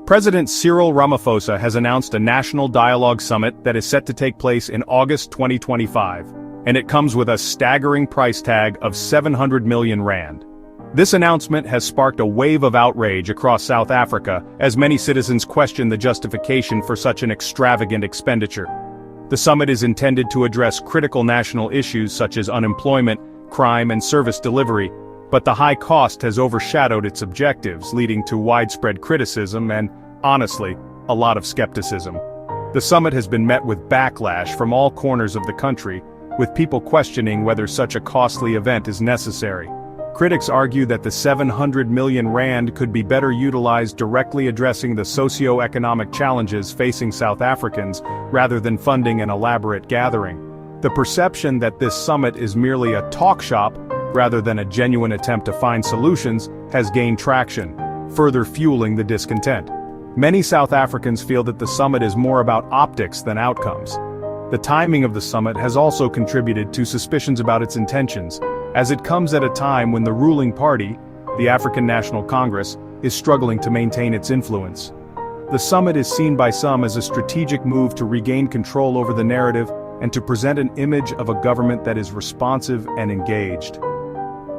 President Cyril Ramaphosa has announced a national dialogue summit that is set to take place in August 2025, and it comes with a staggering price tag of 700 million rand. This announcement has sparked a wave of outrage across South Africa as many citizens question the justification for such an extravagant expenditure. The summit is intended to address critical national issues such as unemployment, crime and service delivery, but the high cost has overshadowed its objectives, leading to widespread criticism and, honestly, a lot of skepticism. The summit has been met with backlash from all corners of the country, with people questioning whether such a costly event is necessary. Critics argue that the 700 million rand could be better utilized directly addressing the socio-economic challenges facing South Africans, rather than funding an elaborate gathering. The perception that this summit is merely a talk shop, rather than a genuine attempt to find solutions, has gained traction, further fueling the discontent. Many South Africans feel that the summit is more about optics than outcomes. The timing of the summit has also contributed to suspicions about its intentions, as it comes at a time when the ruling party, the African National Congress, is struggling to maintain its influence. The summit is seen by some as a strategic move to regain control over the narrative and to present an image of a government that is responsive and engaged.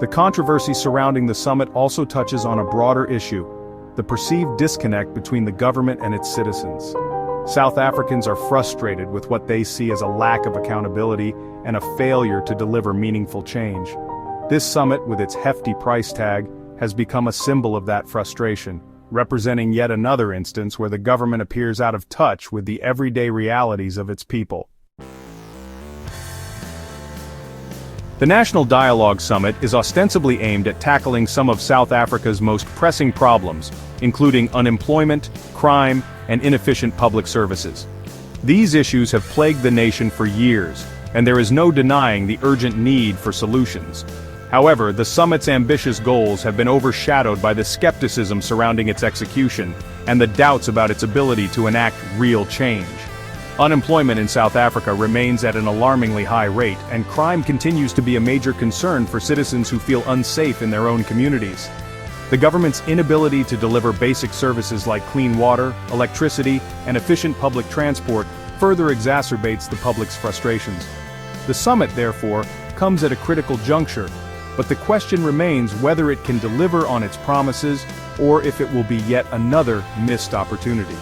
The controversy surrounding the summit also touches on a broader issue: the perceived disconnect between the government and its citizens. South Africans are frustrated with what they see as a lack of accountability and a failure to deliver meaningful change. This summit, with its hefty price tag, has become a symbol of that frustration, representing yet another instance where the government appears out of touch with the everyday realities of its people. The National Dialogue Summit is ostensibly aimed at tackling some of South Africa's most pressing problems, including unemployment, crime, and inefficient public services. These issues have plagued the nation for years, and there is no denying the urgent need for solutions. However, the summit's ambitious goals have been overshadowed by the skepticism surrounding its execution, and the doubts about its ability to enact real change. Unemployment in South Africa remains at an alarmingly high rate, and crime continues to be a major concern for citizens who feel unsafe in their own communities. The government's inability to deliver basic services like clean water, electricity, and efficient public transport further exacerbates the public's frustrations. The summit, therefore, comes at a critical juncture, but the question remains whether it can deliver on its promises or if it will be yet another missed opportunity.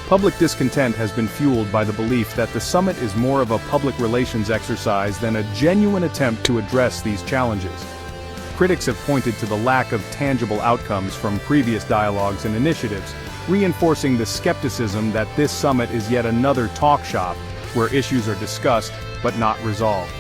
Public discontent has been fueled by the belief that the summit is more of a public relations exercise than a genuine attempt to address these challenges. Critics have pointed to the lack of tangible outcomes from previous dialogues and initiatives, reinforcing the skepticism that this summit is yet another talk shop where issues are discussed but not resolved.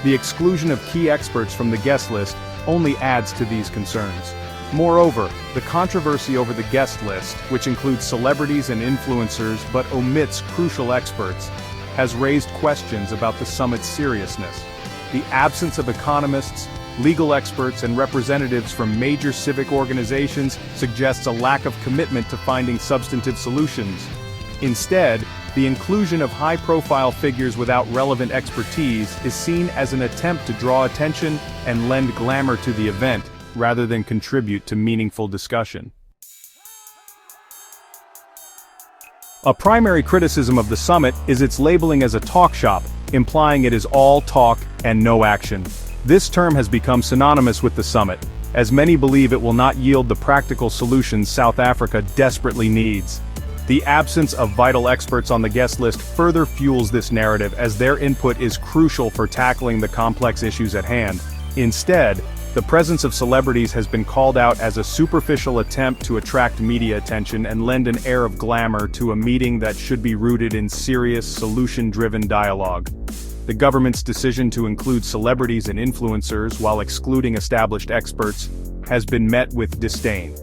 The exclusion of key experts from the guest list only adds to these concerns. Moreover, the controversy over the guest list, which includes celebrities and influencers but omits crucial experts, has raised questions about the summit's seriousness. The absence of economists, legal experts, and representatives from major civic organizations suggests a lack of commitment to finding substantive solutions. Instead, the inclusion of high-profile figures without relevant expertise is seen as an attempt to draw attention and lend glamour to the event, rather than contribute to meaningful discussion. A primary criticism of the summit is its labeling as a talk shop, implying it is all talk and no action. This term has become synonymous with the summit, as many believe it will not yield the practical solutions South Africa desperately needs. The absence of vital experts on the guest list further fuels this narrative, as their input is crucial for tackling the complex issues at hand. Instead, the presence of celebrities has been called out as a superficial attempt to attract media attention and lend an air of glamour to a meeting that should be rooted in serious, solution-driven dialogue. The government's decision to include celebrities and influencers while excluding established experts has been met with disdain.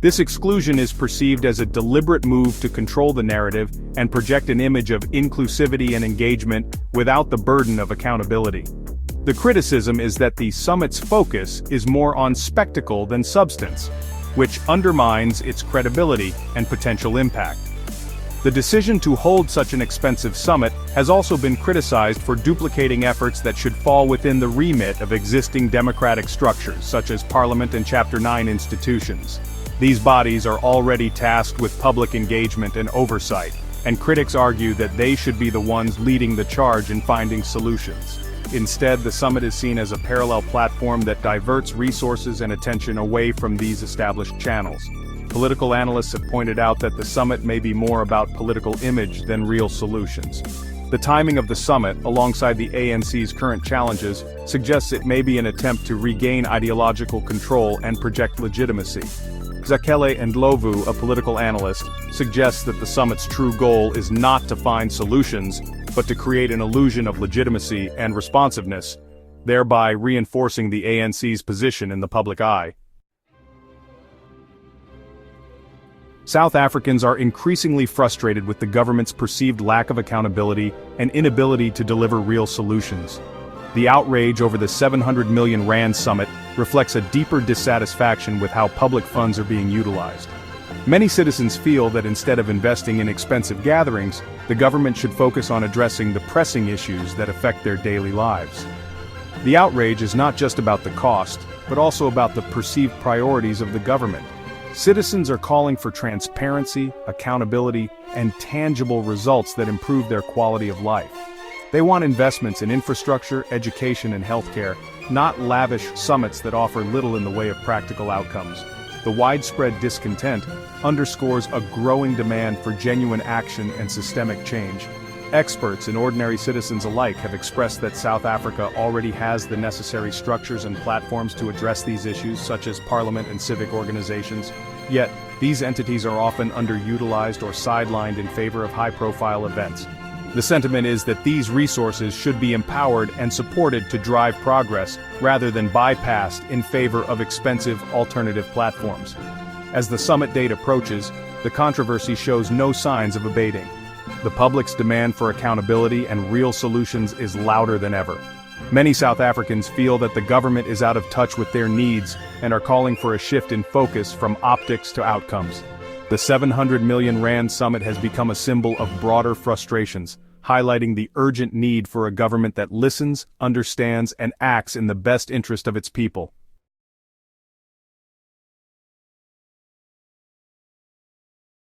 This exclusion is perceived as a deliberate move to control the narrative and project an image of inclusivity and engagement without the burden of accountability. The criticism is that the summit's focus is more on spectacle than substance, which undermines its credibility and potential impact. The decision to hold such an expensive summit has also been criticized for duplicating efforts that should fall within the remit of existing democratic structures, such as Parliament and Chapter 9 institutions. These bodies are already tasked with public engagement and oversight, and critics argue that they should be the ones leading the charge in finding solutions. Instead, the summit is seen as a parallel platform that diverts resources and attention away from these established channels. Political analysts have pointed out that the summit may be more about political image than real solutions. The timing of the summit, alongside the ANC's current challenges, suggests it may be an attempt to regain ideological control and project legitimacy. Zakele Ndlovu, a political analyst, suggests that the summit's true goal is not to find solutions, but to create an illusion of legitimacy and responsiveness, thereby reinforcing the ANC's position in the public eye. South Africans are increasingly frustrated with the government's perceived lack of accountability and inability to deliver real solutions. The outrage over the 700 million rand summit reflects a deeper dissatisfaction with how public funds are being utilized. Many citizens feel that instead of investing in expensive gatherings, the government should focus on addressing the pressing issues that affect their daily lives. The outrage is not just about the cost, but also about the perceived priorities of the government. Citizens are calling for transparency, accountability, and tangible results that improve their quality of life. They want investments in infrastructure, education, and healthcare, not lavish summits that offer little in the way of practical outcomes. The widespread discontent underscores a growing demand for genuine action and systemic change. Experts and ordinary citizens alike have expressed that South Africa already has the necessary structures and platforms to address these issues, such as parliament and civic organizations. Yet, these entities are often underutilized or sidelined in favor of high-profile events. The sentiment is that these resources should be empowered and supported to drive progress, rather than bypassed in favor of expensive alternative platforms. As the summit date approaches, the controversy shows no signs of abating. The public's demand for accountability and real solutions is louder than ever. Many South Africans feel that the government is out of touch with their needs and are calling for a shift in focus from optics to outcomes. The 700 million rand summit has become a symbol of broader frustrations, highlighting the urgent need for a government that listens, understands, and acts in the best interest of its people.